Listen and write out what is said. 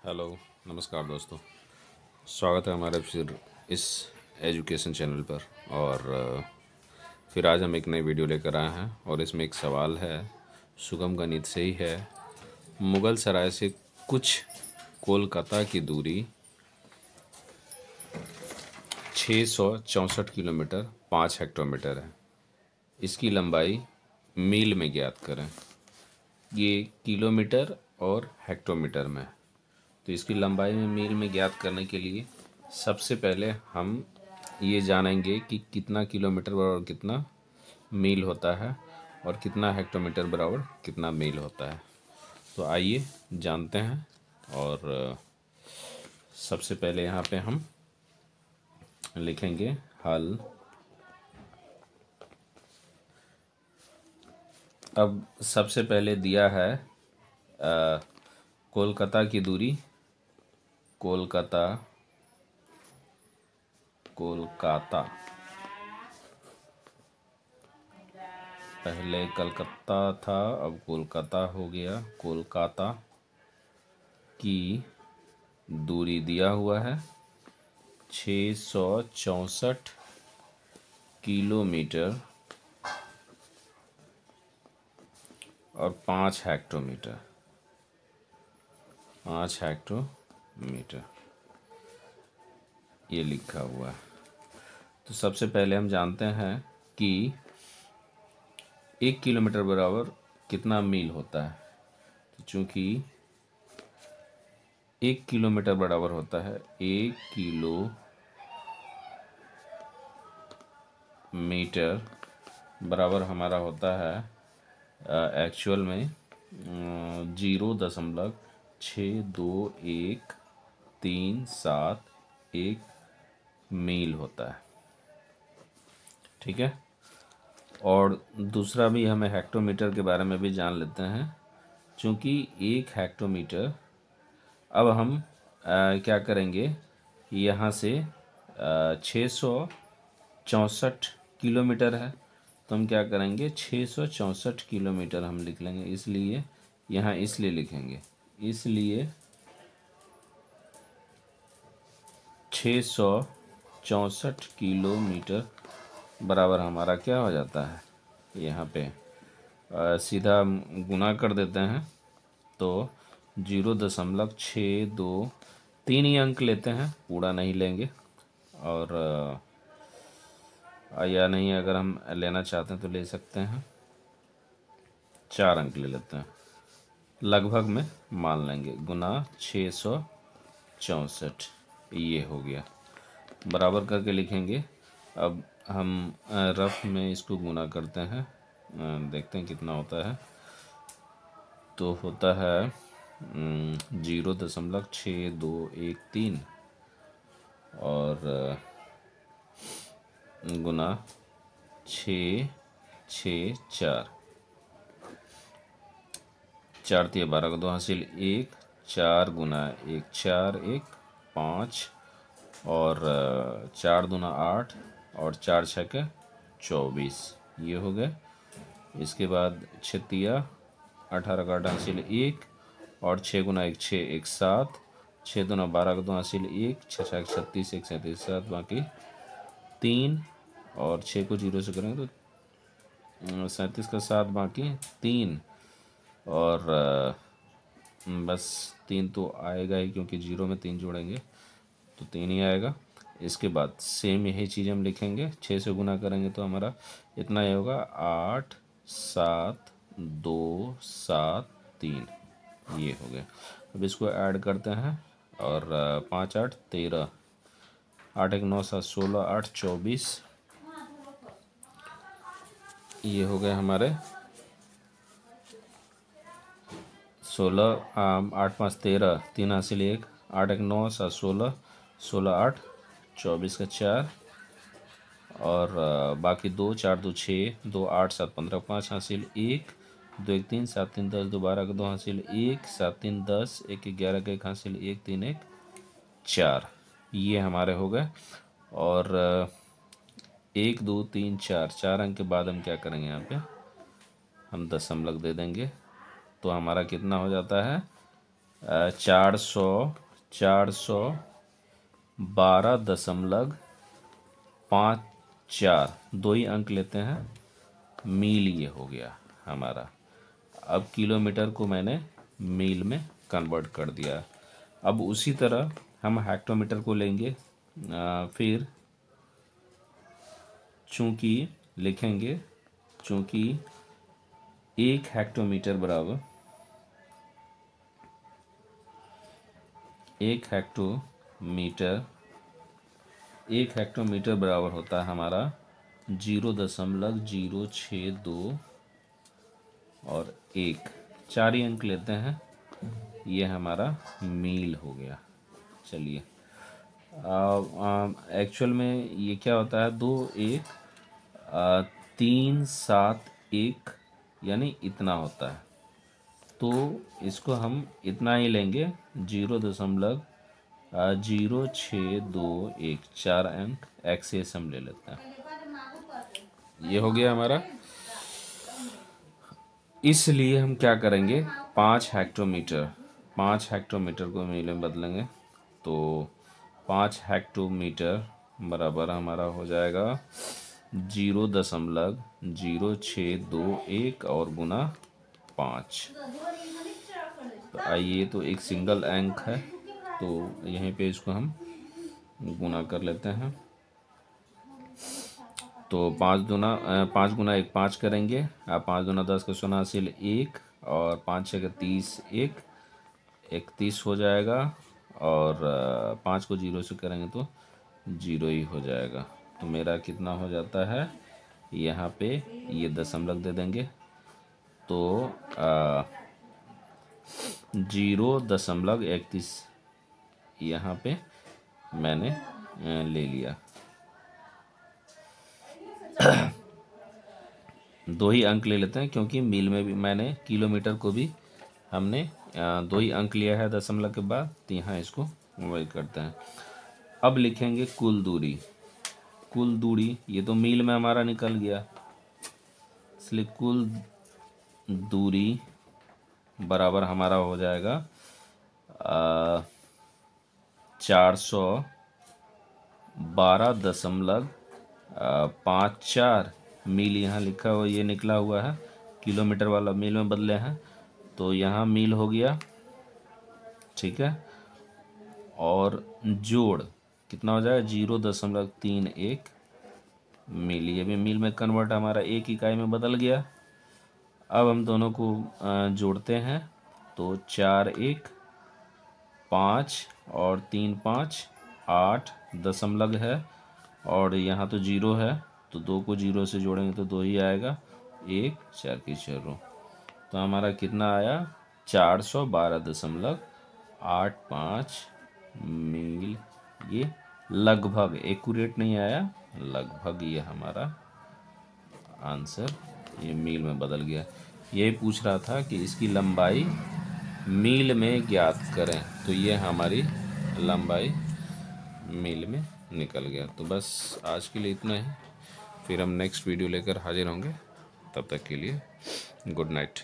Hello, नमस्कार दोस्तों। स्वागत है हमारे फिर इस एजुकेशन चैनल पर। और फिर आज हम एक नई वीडियो लेकर आए हैं और इसमें एक सवाल है, सुगम गणित से ही है। मुगल सराय से कुछ कोलकाता की दूरी 664 किलोमीटर 5 हेक्टोमीटर है। इसकी लंबाई मील में ज्ञात करें। ये किलोमीटर और हेक्टोमीटर में। तो इसकी लंबाई में मील में ज्ञात करने के लिए सबसे पहले हम ये जानेंगे कि कितना किलोमीटर बराबर कितना मील होता है और कितना हेक्टोमीटर बराबर कितना मील होता है। तो आइए जानते हैं। और सबसे पहले यहाँ पे हम लिखेंगे हल। अब सबसे पहले दिया है कोलकाता की दूरी। कोलकाता कोलकाता पहले कलकत्ता था, अब कोलकाता हो गया। कोलकाता की दूरी दिया हुआ है 664 किलोमीटर और 5 हेक्टोमीटर। 5 हेक्टोमीटर ये लिखा हुआ है। तो सबसे पहले हम जानते हैं कि 1 किलोमीटर बराबर कितना मील होता है। तो चूंकि 1 किलोमीटर बराबर होता है 1 किलोमीटर बराबर हमारा होता है एक्चुअल में 0.62137 मील होता है। ठीक है। और दूसरा भी हमें हेक्टोमीटर के बारे में भी जान लेते हैं। चूँकि 1 हेक्टोमीटर, अब हम क्या करेंगे, यहाँ से 664 किलोमीटर है तो हम क्या करेंगे 664 किलोमीटर हम लिख लेंगे। इसलिए यहाँ इसलिए लिखेंगे, इसलिए 664 किलोमीटर बराबर हमारा क्या हो जाता है, यहाँ पे सीधा गुना कर देते हैं तो 0.623 ही अंक लेते हैं, पूरा नहीं लेंगे। और या नहीं, अगर हम लेना चाहते हैं तो ले सकते हैं, 4 अंक ले लेते हैं, लगभग में मान लेंगे। गुना 664 ये हो गया, बराबर करके लिखेंगे। अब हम रफ में इसको गुना करते हैं, देखते हैं कितना होता है। तो होता है 0.6213 और गुना 664, 4 तिया 12 का 2 हासिल 1, 4 गुना 1 4 1 5 और 4 दूना 8 और 4 छक्के 24 ये हो गए। इसके बाद 6 तिया 18 का 8 हासिल 1 और 6 गुना 1 6 1 7, 6 दूना 12 का 2 हासिल 1, 6 छक्के 36 1 37 7 बाकी 3 और 6 को 0 से करेंगे तो 37 का 7 बाकी 3 और बस 3 तो आएगा ही, क्योंकि 0 में 3 जोड़ेंगे तो 3 ही आएगा। इसके बाद सेम यही चीज़ हम लिखेंगे, 6 से गुना करेंगे तो हमारा इतना ही होगा 8 7 2 7 3 ये हो गया। अब इसको ऐड करते हैं और 5 8 13, 8 1 9 7 16 8 24 ये हो गए हमारे 16 8 5 13, 3 हासिल 1, 8 1 9 7 16 16 8 24 का 4 और बाकी 2 4 2 6 2 8 7 15 5 हासिल 1, 2 1 3 7 3 10 2 12 का 2 हासिल 1 7 3 10 1 11 का 1 हासिल 1 3 1 4 ये हमारे हो गए। और 1 2 3 4 4 अंक के बाद हम क्या करेंगे, यहाँ पे हम दशमलव दे देंगे तो हमारा कितना हो जाता है 454.54, दो ही अंक लेते हैं, मील ये हो गया हमारा। अब किलोमीटर को मैंने मील में कन्वर्ट कर दिया। अब उसी तरह हम हेक्टोमीटर को लेंगे, फिर चूंकि लिखेंगे, चूंकि एक हेक्टोमीटर बराबर, एक हेक्टोमीटर बराबर होता है हमारा 0.062 और 1, 4 ही अंक लेते हैं, ये हमारा मील हो गया। चलिए एक्चुअल में ये क्या होता है, 2 1 3 7 1 यानी इतना होता है, तो इसको हम इतना ही लेंगे, 0.0621, 4 अंक एक्सेस हम ले लेते हैं। ये हो गया हमारा। इसलिए हम क्या करेंगे, 5 हेक्टोमीटर को मील में बदलेंगे, तो 5 हेक्टोमीटर बराबर हमारा हो जाएगा 0.0621 और गुना 5। तो आइए, तो एक सिंगल अंक है, तो यहीं पे इसको हम गुना कर लेते हैं। तो 5 गुना 1 5 करेंगे, आप 5 दूना 10 का 1 और 5 6 का 30, 31 हो जाएगा, और 5 को 0 से करेंगे तो 0 ही हो जाएगा। तो मेरा कितना हो जाता है, यहाँ पे ये दशमलव दे देंगे, तो 0.31 यहाँ पे मैंने ले लिया। दो ही अंक ले लेते हैं, क्योंकि मील में भी मैंने किलोमीटर को भी हमने दो ही अंक लिया है दशमलव के बाद, तो यहाँ इसको वही करते हैं। अब लिखेंगे कुल दूरी। कुल दूरी ये तो मील में हमारा निकल गया, इसलिए कुल दूरी बराबर हमारा हो जाएगा 412.54 मील। यहाँ लिखा हुआ, ये निकला हुआ है, किलोमीटर वाला मील में बदले हैं, तो यहाँ मील हो गया, ठीक है। और जोड़ कितना हो जाएगा, 0.31 मील, ये भी मील में कन्वर्ट हमारा एक इकाई में बदल गया। अब हम दोनों को जोड़ते हैं, तो 4 1 5 और 3 5 8 दशमलव है, और यहाँ तो 0 है, तो 2 को 0 से जोड़ेंगे तो 2 ही आएगा, 1 4 की 4, तो हमारा कितना आया, 412.85 मील। ये लगभग, एक्यूरेट नहीं आया, लगभग ये हमारा आंसर ये मील में बदल गया। ये पूछ रहा था कि इसकी लंबाई मील में ज्ञात करें, तो ये हमारी लंबाई मील में निकल गया। तो बस आज के लिए इतना ही, फिर हम नेक्स्ट वीडियो लेकर हाजिर होंगे, तब तक के लिए गुड नाइट।